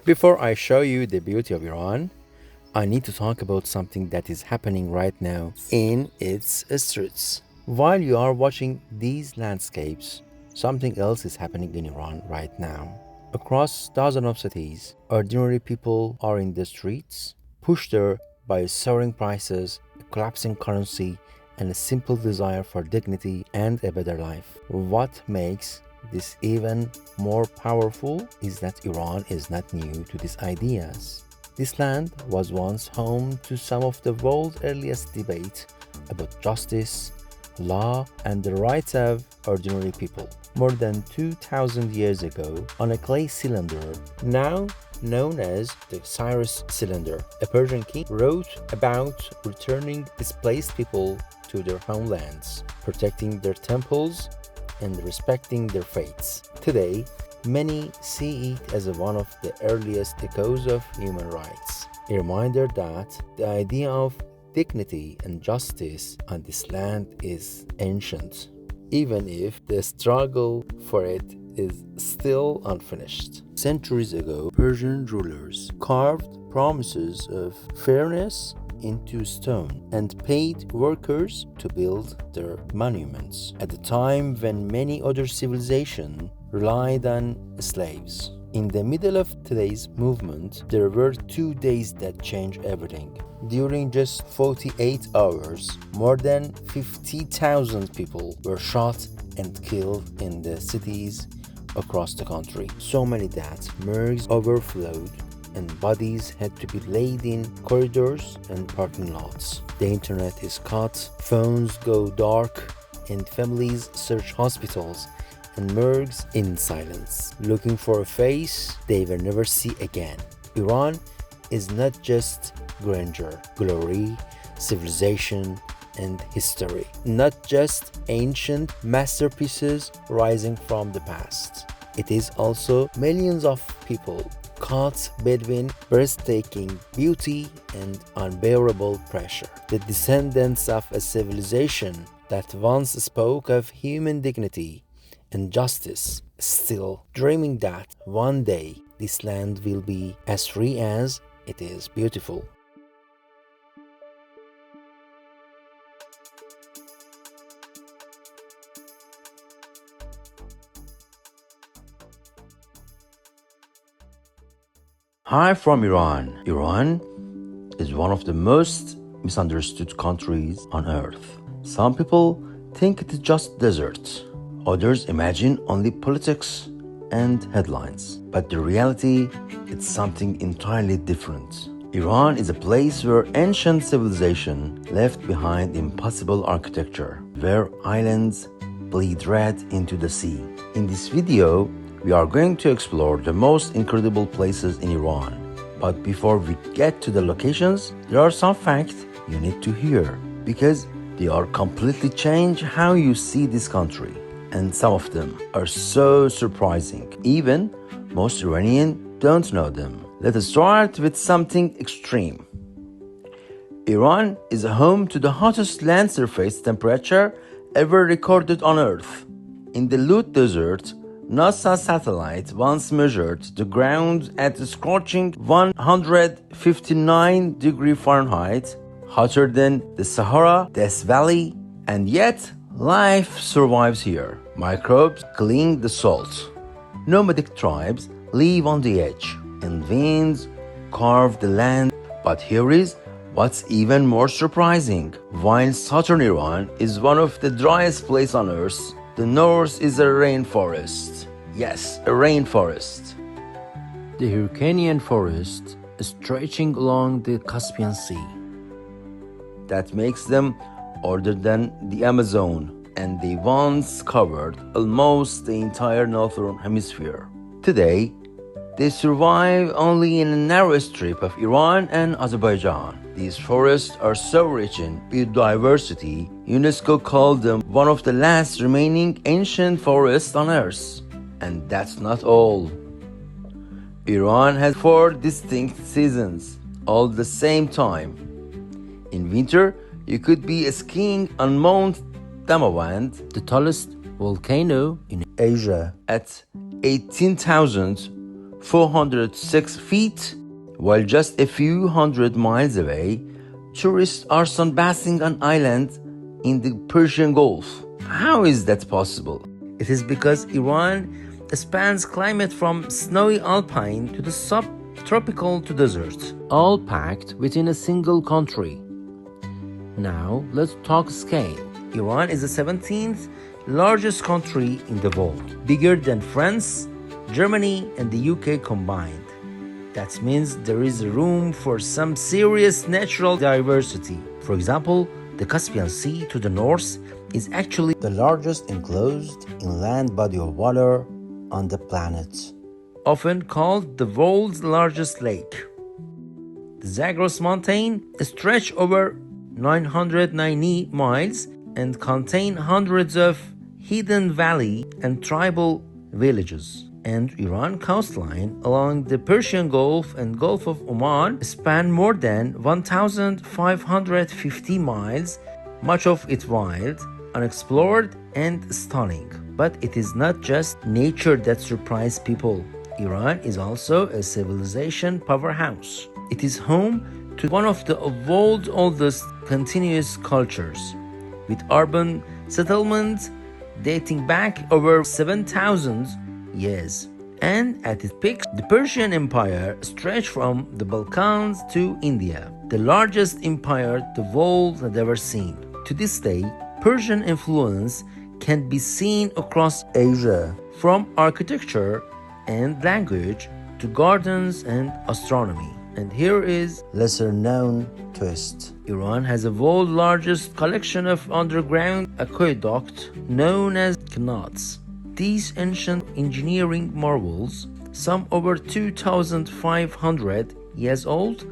Before I show you the beauty of Iran, I need to talk about something that is happening right now in its streets. While you are watching these landscapes, something else is happening in Iran right now. Across dozens of cities, ordinary people are in the streets, pushed there by soaring prices, a collapsing currency, and a simple desire for dignity and a better life. What makes this even more powerful is that Iran is not new to these ideas. This land was once home to some of the world's earliest debates about justice, law, and the rights of ordinary people. More than 2,000 years ago, on a clay cylinder, now known as the Cyrus cylinder, a Persian king wrote about returning displaced people to their homelands, protecting their temples, and respecting their faiths. Today, many see it as one of the earliest echoes of human rights, a reminder that the idea of dignity and justice on this land is ancient, even if the struggle for it is still unfinished. Centuries ago, Persian rulers carved promises of fairness into stone and paid workers to build their monuments at a time when many other civilizations relied on slaves. In the middle of today's movement, there were 2 days that changed everything. During just 48 hours, more than 50,000 people were shot and killed in the cities across the country. So many that morgues overflowed and bodies had to be laid in corridors and parking lots. The internet is cut, phones go dark, and families search hospitals and morgues in silence, looking for a face they will never see again. Iran is not just grandeur, glory, civilization, and history. Not just ancient masterpieces rising from the past. It is also millions of people caught between breathtaking beauty and unbearable pressure. The descendants of a civilization that once spoke of human dignity and justice, still dreaming that one day this land will be as free as it is beautiful. Hi from Iran. Iran is one of the most misunderstood countries on earth. Some people think it is just desert. Others imagine only politics and headlines. But the reality is something entirely different. Iran is a place where ancient civilization left behind impossible architecture, where islands bleed red into the sea. In this video, we are going to explore the most incredible places in Iran. But before we get to the locations, there are some facts you need to hear because they are completely change how you see this country. And some of them are so surprising. Even most Iranians don't know them. Let us start with something extreme. Iran is home to the hottest land surface temperature ever recorded on Earth. In the Lut Desert, NASA satellite once measured the ground at a scorching 159 degrees Fahrenheit, hotter than the Sahara, Death Valley, and yet life survives here. Microbes cling the salt. Nomadic tribes live on the edge, and winds carve the land. But here is what's even more surprising. While southern Iran is one of the driest places on earth, the north is a rainforest. Yes, a rainforest. The Hyrcanian forest stretching along the Caspian Sea. That makes them older than the Amazon, and they once covered almost the entire northern hemisphere. Today, they survive only in a narrow strip of Iran and Azerbaijan. These forests are so rich in biodiversity, UNESCO called them one of the last remaining ancient forests on Earth. And that's not all. Iran has 4 distinct seasons, all the same time. In winter, you could be skiing on Mount Damawand, the tallest volcano in Asia, at 18,000 406 feet, while just a few hundred miles away, tourists are sunbathing on islands in the Persian Gulf. How is that possible? It is because Iran spans climate from snowy alpine to the subtropical to desert, all packed within a single country. Now, let's talk scale. Iran is the 17th largest country in the world, bigger than France, Germany, and the UK combined. That means there is room for some serious natural diversity. For example, the Caspian Sea to the north is actually the largest enclosed inland body of water on the planet, often called the world's largest lake. The Zagros mountain stretches over 990 miles and contain hundreds of hidden valley and tribal villages. And Iran coastline along the Persian Gulf and Gulf of Oman span more than 1,550 miles, much of it wild, unexplored, and stunning. But it is not just nature that surprises people. Iran is also a civilization powerhouse. It is home to one of the world's oldest continuous cultures, with urban settlements dating back over 7,000 years. And at its peak, the Persian Empire stretched from the Balkans to India, the largest empire the world had ever seen. To this day, Persian influence can be seen across Asia, from architecture and language to gardens and astronomy. And here is lesser known twist. Iran has the world's largest collection of underground aqueducts known as canals. These ancient engineering marvels, some over 2,500 years old,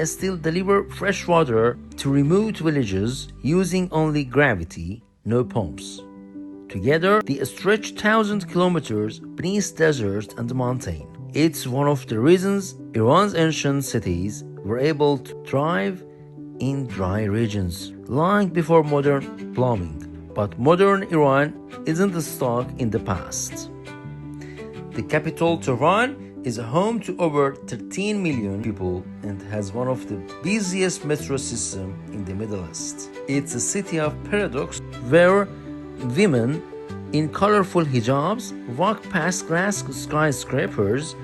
still deliver fresh water to remote villages using only gravity, no pumps. Together, they stretch 1,000 kilometers beneath desert and mountain. It's one of the reasons Iran's ancient cities were able to thrive in dry regions long before modern plumbing. But modern Iran isn't stuck in the past. The capital, Tehran, is home to over 13 million people and has one of the busiest metro systems in the Middle East. It's a city of paradox where women in colorful hijabs walk past glass skyscrapers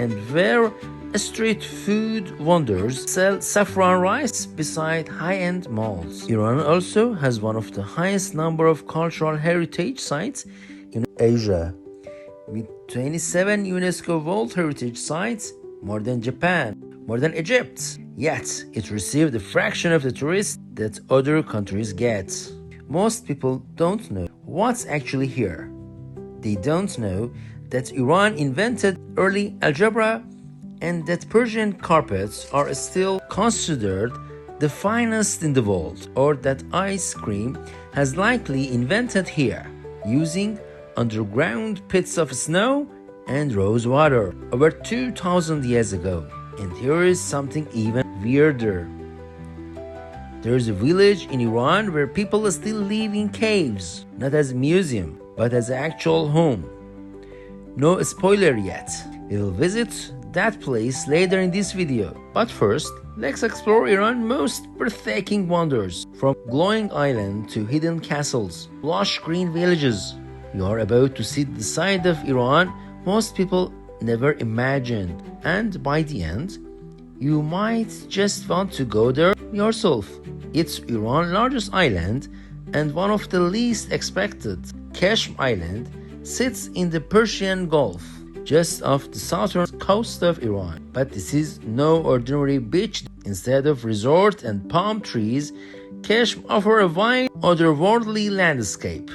and where street food vendors sell saffron rice beside high-end malls. Iran also has one of the highest number of cultural heritage sites in Asia, with 27 UNESCO World Heritage Sites, more than Japan, more than Egypt. Yet, it received a fraction of the tourists that other countries get. Most people don't know what's actually here. They don't know that Iran invented early algebra and that Persian carpets are still considered the finest in the world, or that ice cream has likely invented here, using underground pits of snow and rose water over 2,000 years ago. And here is something even weirder. There is a village in Iran where people still live in caves, not as a museum, but as an actual home. No spoiler yet. We will visit that place later in this video. But first, let's explore Iran's most breathtaking wonders, from glowing islands to hidden castles, lush green villages. You are about to see the side of Iran most people never imagined, and by the end, you might just want to go there yourself. It's Iran's largest island and one of the least expected. Kashm Island sits in the Persian Gulf, just off the southern coast of Iran. But this is no ordinary beach. Instead of resort and palm trees, Kashm offers a wide, otherworldly landscape.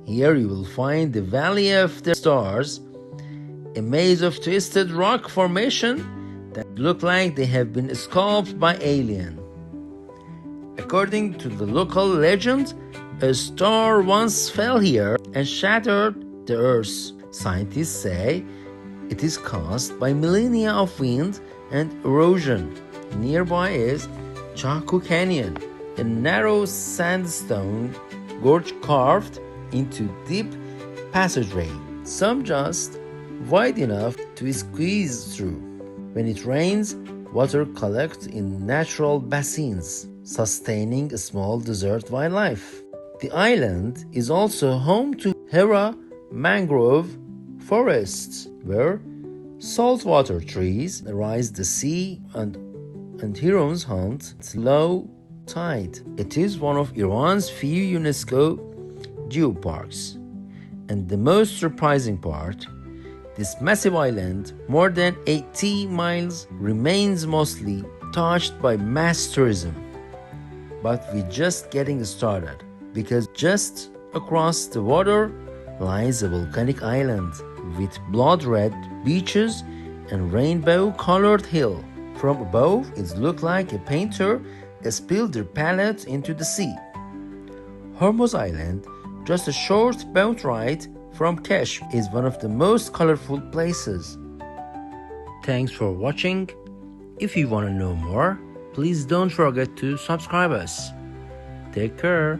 Here you will find the Valley of the Stars, a maze of twisted rock formation that look like they have been sculpted by aliens. According to the local legend, a star once fell here and shattered the earth. Scientists say it is caused by millennia of wind and erosion. Nearby is Chaku Canyon, a narrow sandstone gorge carved into deep passageway. Some just wide enough to squeeze through. When it rains, water collects in natural basins, sustaining a small desert wildlife. The island is also home to Hera mangrove forests, where saltwater trees rise the sea and herons hunt at low tide. It is one of Iran's few UNESCO geoparks. And the most surprising part, this massive island, more than 80 miles, remains mostly touched by mass tourism. But we're just getting started, because just across the water lies a volcanic island with blood-red beaches and rainbow-colored hill. From above, it looked like a painter spilled their palette into the sea. Hormuz Island, just a short boat ride from Kesh, is one of the most colorful places. Thanks for watching. If you want to know more, please don't forget to subscribe us. Take care.